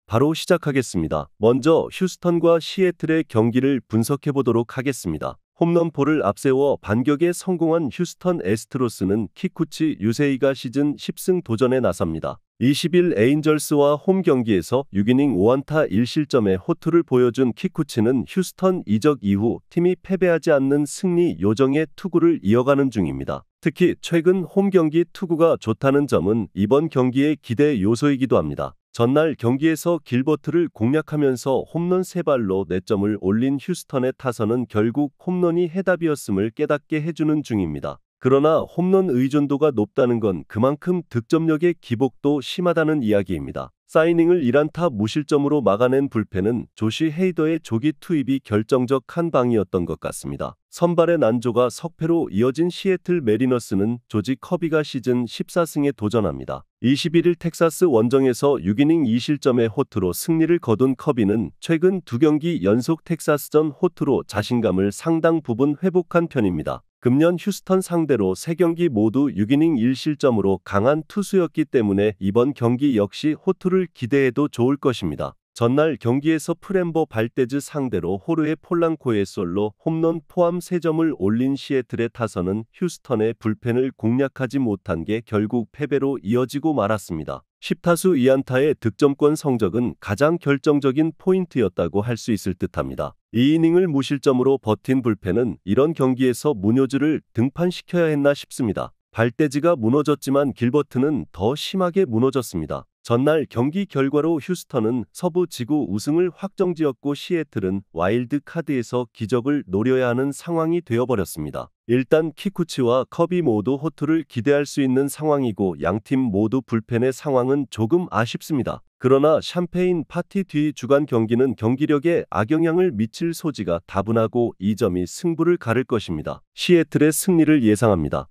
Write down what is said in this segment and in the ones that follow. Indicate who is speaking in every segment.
Speaker 1: 바로 시작하겠습니다. 먼저 휴스턴과 시애틀의 경기를 분석해 보도록 하겠습니다. 홈런포를 앞세워 반격에 성공한 휴스턴 애스트로스는 키쿠치 유세이가 시즌 10승 도전에 나섭니다. 20일 에인절스와 홈 경기에서 6이닝 5안타 1실점의 호투를 보여준 키쿠치는 휴스턴 이적 이후 팀이 패배하지 않는 승리 요정의 투구를 이어가는 중입니다. 특히 최근 홈 경기 투구가 좋다는 점은 이번 경기의 기대 요소이기도 합니다. 전날 경기에서 길버트를 공략하면서 홈런 3발로 4점을 올린 휴스턴의 타선은 결국 홈런이 해답이었음을 깨닫게 해주는 중입니다. 그러나 홈런 의존도가 높다는 건 그만큼 득점력의 기복도 심하다는 이야기입니다. 사이닝을 1안타 무실점으로 막아낸 불펜은 조시 헤이더의 조기 투입이 결정적 한 방이었던 것 같습니다. 선발의 난조가 석패로 이어진 시애틀 메리너스는 조지 커비가 시즌 14승에 도전합니다. 21일 텍사스 원정에서 6이닝 2실점의 호투로 승리를 거둔 커비는 최근 2경기 연속 텍사스전 호투로 자신감을 상당 부분 회복한 편입니다. 금년 휴스턴 상대로 3경기 모두 6이닝 1실점으로 강한 투수였기 때문에 이번 경기 역시 호투를 기대해도 좋을 것입니다. 전날 경기에서 프렘보 발데즈 상대로 호르헤 폴랑코의 솔로 홈런 포함 3점을 올린 시애틀의 타선은 휴스턴의 불펜을 공략하지 못한 게 결국 패배로 이어지고 말았습니다. 10타수 2안타의 득점권 성적은 가장 결정적인 포인트였다고 할 수 있을 듯합니다. 2이닝을 무실점으로 버틴 불펜은 이런 경기에서 무뇨즈를 등판시켜야 했나 싶습니다. 발데즈가 무너졌지만 길버트는 더 심하게 무너졌습니다. 전날 경기 결과로 휴스턴은 서부 지구 우승을 확정지었고 시애틀은 와일드 카드에서 기적을 노려야 하는 상황이 되어버렸습니다. 일단 키쿠치와 커비 모두 호투를 기대할 수 있는 상황이고 양팀 모두 불펜의 상황은 조금 아쉽습니다. 그러나 샴페인 파티 뒤 주간 경기는 경기력에 악영향을 미칠 소지가 다분하고 이 점이 승부를 가를 것입니다. 시애틀의 승리를 예상합니다.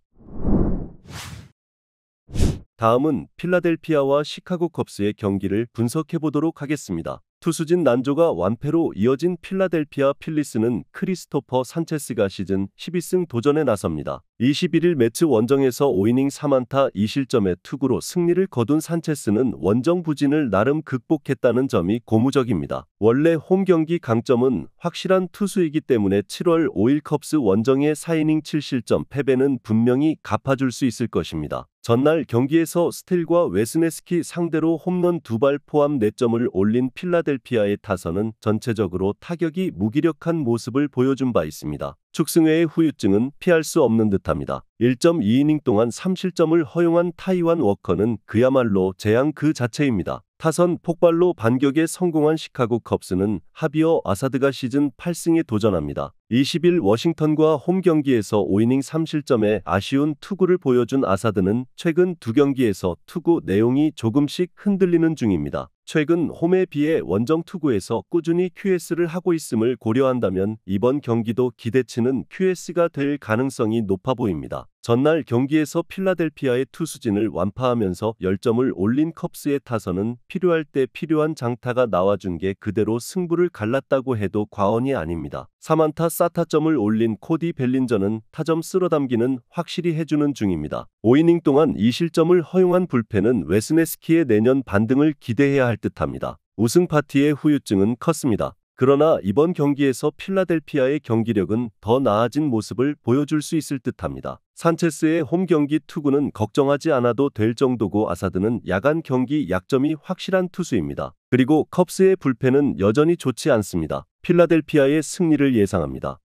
Speaker 1: 다음은 필라델피아와 시카고 컵스의 경기를 분석해 보도록 하겠습니다. 투수진 난조가 완패로 이어진 필라델피아 필리스는 크리스토퍼 산체스가 시즌 12승 도전에 나섭니다. 21일 매츠 원정에서 5이닝 3안타 2실점의 투구로 승리를 거둔 산체스는 원정 부진을 나름 극복했다는 점이 고무적입니다. 원래 홈 경기 강점은 확실한 투수이기 때문에 7월 5일 컵스 원정의 4이닝 7실점 패배는 분명히 갚아줄 수 있을 것입니다. 전날 경기에서 스틸과 웨스네스키 상대로 홈런 2발 포함 4점을 올린 필라델피아의 타선은 전체적으로 타격이 무기력한 모습을 보여준 바 있습니다. 축승회의 후유증은 피할 수 없는 듯합니다. 1.2이닝 동안 3실점을 허용한 타이완 워커는 그야말로 재앙 그 자체입니다. 타선 폭발로 반격에 성공한 시카고 컵스는 하비어 아사드가 시즌 8승에 도전합니다. 20일 워싱턴과 홈 경기에서 5이닝 3실점의 아쉬운 투구를 보여준 아사드는 최근 2경기에서 투구 내용이 조금씩 흔들리는 중입니다. 최근 홈에 비해 원정 투구에서 꾸준히 QS를 하고 있음을 고려한다면 이번 경기도 기대치는 QS가 될 가능성이 높아 보입니다. 전날 경기에서 필라델피아의 투수진을 완파하면서 10점을 올린 컵스의 타선은 필요할 때 필요한 장타가 나와준 게 그대로 승부를 갈랐다고 해도 과언이 아닙니다. 3안타 사타점을 올린 코디 벨린저는 타점 쓸어담기는 확실히 해주는 중입니다. 5이닝 동안 2실점을 허용한 불펜은 웨스네스키의 내년 반등을 기대해야 할 듯합니다. 우승 파티의 후유증은 컸습니다. 그러나 이번 경기에서 필라델피아의 경기력은 더 나아진 모습을 보여줄 수 있을 듯합니다. 산체스의 홈 경기 투구는 걱정하지 않아도 될 정도고 아사드는 야간 경기 약점이 확실한 투수입니다. 그리고 컵스의 불펜은 여전히 좋지 않습니다. 필라델피아의 승리를 예상합니다.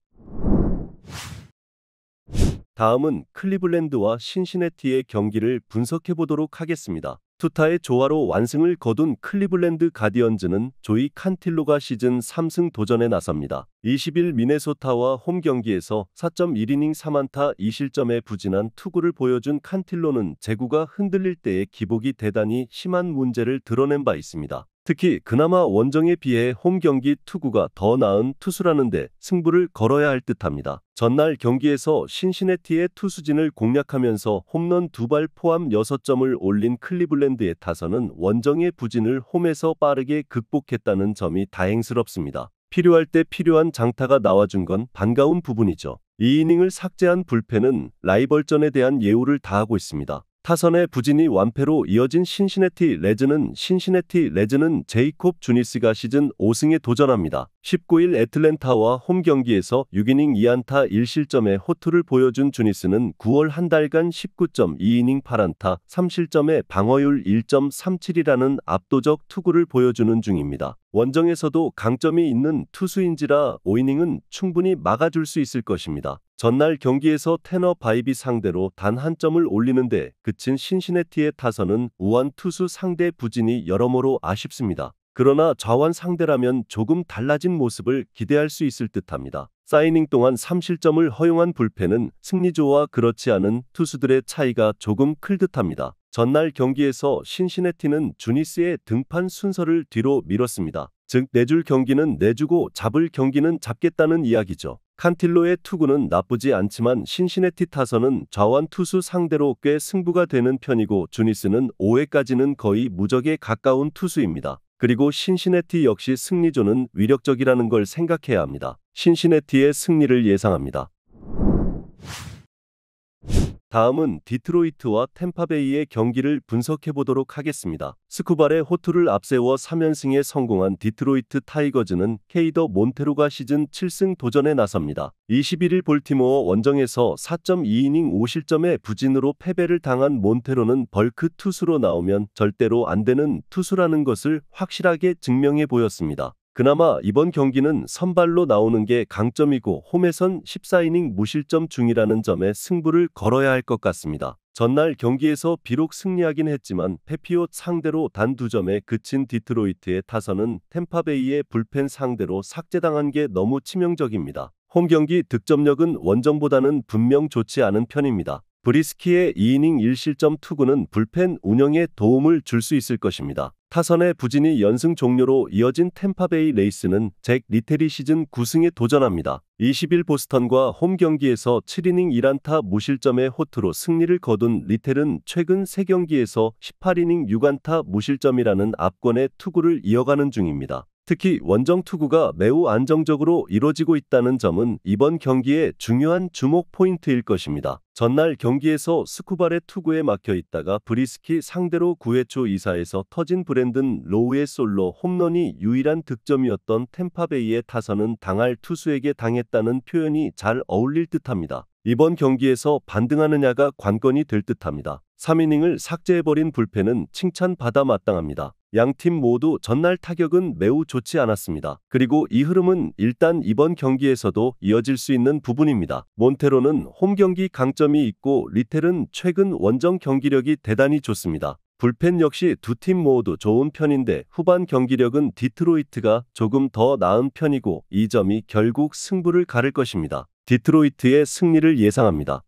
Speaker 1: 다음은 클리블랜드와 신시내티의 경기를 분석해 보도록 하겠습니다. 투타의 조화로 완승을 거둔 클리블랜드 가디언즈는 조이 칸틸로가 시즌 3승 도전에 나섭니다. 20일 미네소타와 홈 경기에서 4.1이닝 3안타 2실점의 부진한 투구를 보여준 칸틸로는 제구가 흔들릴 때의 기복이 대단히 심한 문제를 드러낸 바 있습니다. 특히 그나마 원정에 비해 홈 경기 투구가 더 나은 투수라는데 승부를 걸어야 할 듯합니다. 전날 경기에서 신시내티의 투수진을 공략하면서 홈런 2발 포함 6점을 올린 클리블랜드의 타선은 원정의 부진을 홈에서 빠르게 극복했다는 점이 다행스럽습니다. 필요할 때 필요한 장타가 나와준 건 반가운 부분이죠. 2이닝을 삭제한 불펜은 라이벌전에 대한 예우를 다하고 있습니다. 타선의 부진이 완패로 이어진 신시내티 레즈는 제이콥 주니스가 시즌 5승에 도전합니다. 19일 애틀랜타와 홈 경기에서 6이닝 2안타 1실점의 호투를 보여준 주니스는 9월 한 달간 19.2이닝 8안타 3실점의 방어율 1.37이라는 압도적 투구를 보여주는 중입니다. 원정에서도 강점이 있는 투수인지라 5이닝은 충분히 막아줄 수 있을 것입니다. 전날 경기에서 테너 바이비 상대로 단 한 점을 올리는데 그친 신시내티의 타선은 우완 투수 상대 부진이 여러모로 아쉽습니다. 그러나 좌완 상대라면 조금 달라진 모습을 기대할 수 있을 듯합니다. 4이닝 동안 3실점을 허용한 불펜은 승리조와 그렇지 않은 투수들의 차이가 조금 클 듯합니다. 전날 경기에서 신시내티는 주니스의 등판 순서를 뒤로 미뤘습니다. 즉 내줄 경기는 내주고 잡을 경기는 잡겠다는 이야기죠. 칸틸로의 투구는 나쁘지 않지만 신시내티 타선은 좌완 투수 상대로 꽤 승부가 되는 편이고 주니스는 5회까지는 거의 무적에 가까운 투수입니다. 그리고 신시내티 역시 승리조는 위력적이라는 걸 생각해야 합니다. 신시내티의 승리를 예상합니다. 다음은 디트로이트와 템파베이의 경기를 분석해보도록 하겠습니다. 스쿠발의 호투를 앞세워 3연승에 성공한 디트로이트 타이거즈는 케이더 몬테로가 시즌 7승 도전에 나섭니다. 21일 볼티모어 원정에서 4.2이닝 5실점의 부진으로 패배를 당한 몬테로는 벌크 투수로 나오면 절대로 안 되는 투수라는 것을 확실하게 증명해 보였습니다. 그나마 이번 경기는 선발로 나오는 게 강점이고 홈에선 14이닝 무실점 중이라는 점에 승부를 걸어야 할 것 같습니다. 전날 경기에서 비록 승리하긴 했지만 페피옷 상대로 단 2점에 그친 디트로이트의 타선은 템파베이의 불펜 상대로 삭제당한 게 너무 치명적입니다. 홈 경기 득점력은 원정보다는 분명 좋지 않은 편입니다. 브리스키의 2이닝 1실점 투구는 불펜 운영에 도움을 줄 수 있을 것입니다. 타선의 부진이 연승 종료로 이어진 템파베이 레이스는 잭 리텔이 시즌 9승에 도전합니다. 20일 보스턴과 홈 경기에서 7이닝 1안타 무실점의 호투로 승리를 거둔 리텔은 최근 3경기에서 18이닝 6안타 무실점이라는 압권의 투구를 이어가는 중입니다. 특히 원정 투구가 매우 안정적으로 이뤄지고 있다는 점은 이번 경기의 중요한 주목 포인트일 것입니다. 전날 경기에서 스쿠발의 투구에 막혀 있다가 브리스키 상대로 9회 초 2사에서 터진 브랜든 로우의 솔로 홈런이 유일한 득점이었던 템파베이의 타선은 당할 투수에게 당했다는 표현이 잘 어울릴 듯합니다. 이번 경기에서 반등하느냐가 관건이 될 듯합니다. 3이닝을 삭제해버린 불펜은 칭찬받아 마땅합니다. 양팀 모두 전날 타격은 매우 좋지 않았습니다. 그리고 이 흐름은 일단 이번 경기에서도 이어질 수 있는 부분입니다. 몬테로는 홈 경기 강점이 있고 리텔은 최근 원정 경기력이 대단히 좋습니다. 불펜 역시 두 팀 모두 좋은 편인데 후반 경기력은 디트로이트가 조금 더 나은 편이고 이 점이 결국 승부를 가를 것입니다. 디트로이트의 승리를 예상합니다.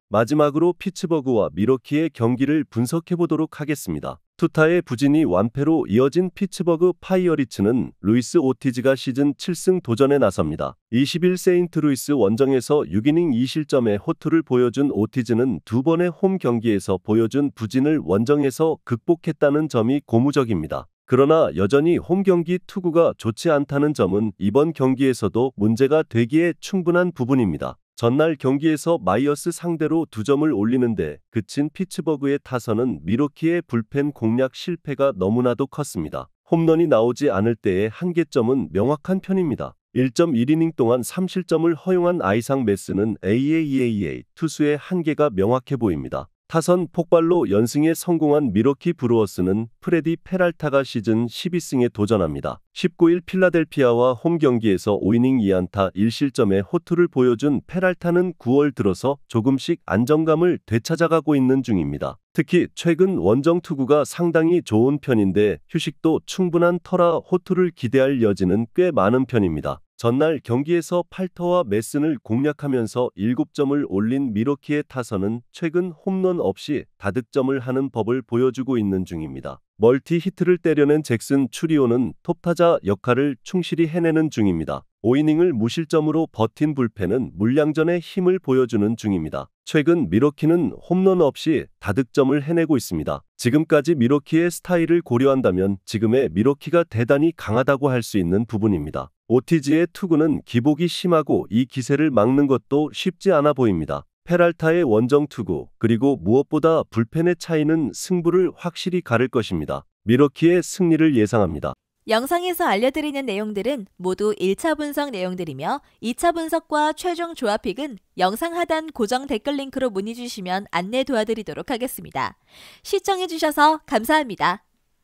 Speaker 1: 마지막으로 피츠버그와 미러키의 경기를 분석해보도록 하겠습니다. 투타의 부진이 완패로 이어진 피츠버그 파이어리츠는 루이스 오티즈가 시즌 7승 도전에 나섭니다. 20일 세인트루이스 원정에서 6이닝 2실점의 호투를 보여준 오티즈는 두 번의 홈 경기에서 보여준 부진을 원정에서 극복했다는 점이 고무적입니다. 그러나 여전히 홈 경기 투구가 좋지 않다는 점은 이번 경기에서도 문제가 되기에 충분한 부분입니다. 전날 경기에서 마이어스 상대로 2점을 올리는데 그친 피츠버그의 타선은 미러키의 불펜 공략 실패가 너무나도 컸습니다. 홈런이 나오지 않을 때의 한계점은 명확한 편입니다. 1.1이닝 동안 3실점을 허용한 아이상 메스는 AAA 투수의 한계가 명확해 보입니다. 타선 폭발로 연승에 성공한 미러키 브루어스는 프레디 페랄타가 시즌 12승에 도전합니다. 19일 필라델피아와 홈 경기에서 5이닝 2안타 1실점의 호투를 보여준 페랄타는 9월 들어서 조금씩 안정감을 되찾아가고 있는 중입니다. 특히 최근 원정 투구가 상당히 좋은 편인데 휴식도 충분한 터라 호투를 기대할 여지는 꽤 많은 편입니다. 전날 경기에서 팔터와 메슨을 공략하면서 7점을 올린 미러키의 타선은 최근 홈런 없이 다득점을 하는 법을 보여주고 있는 중입니다. 멀티 히트를 때려낸 잭슨 추리오는 톱타자 역할을 충실히 해내는 중입니다. 5이닝을 무실점으로 버틴 불펜은 물량전의 힘을 보여주는 중입니다. 최근 미러키는 홈런 없이 다득점을 해내고 있습니다. 지금까지 미러키의 스타일을 고려한다면 지금의 미러키가 대단히 강하다고 할 수 있는 부분입니다. 오티즈의 투구는 기복이 심하고 이 기세를 막는 것도 쉽지 않아 보입니다. 페랄타의 원정 투구, 그리고 무엇보다 불펜의 차이는 승부를 확실히 가를 것입니다. 밀워키의 승리를 예상합니다.
Speaker 2: 영상에서 알려드리는 내용들은 모두 1차 분석 내용들이며 2차 분석과 최종 조합픽은 영상 하단 고정 댓글 링크로 문의 주시면 안내 도와드리도록 하겠습니다. 시청해주셔서 감사합니다.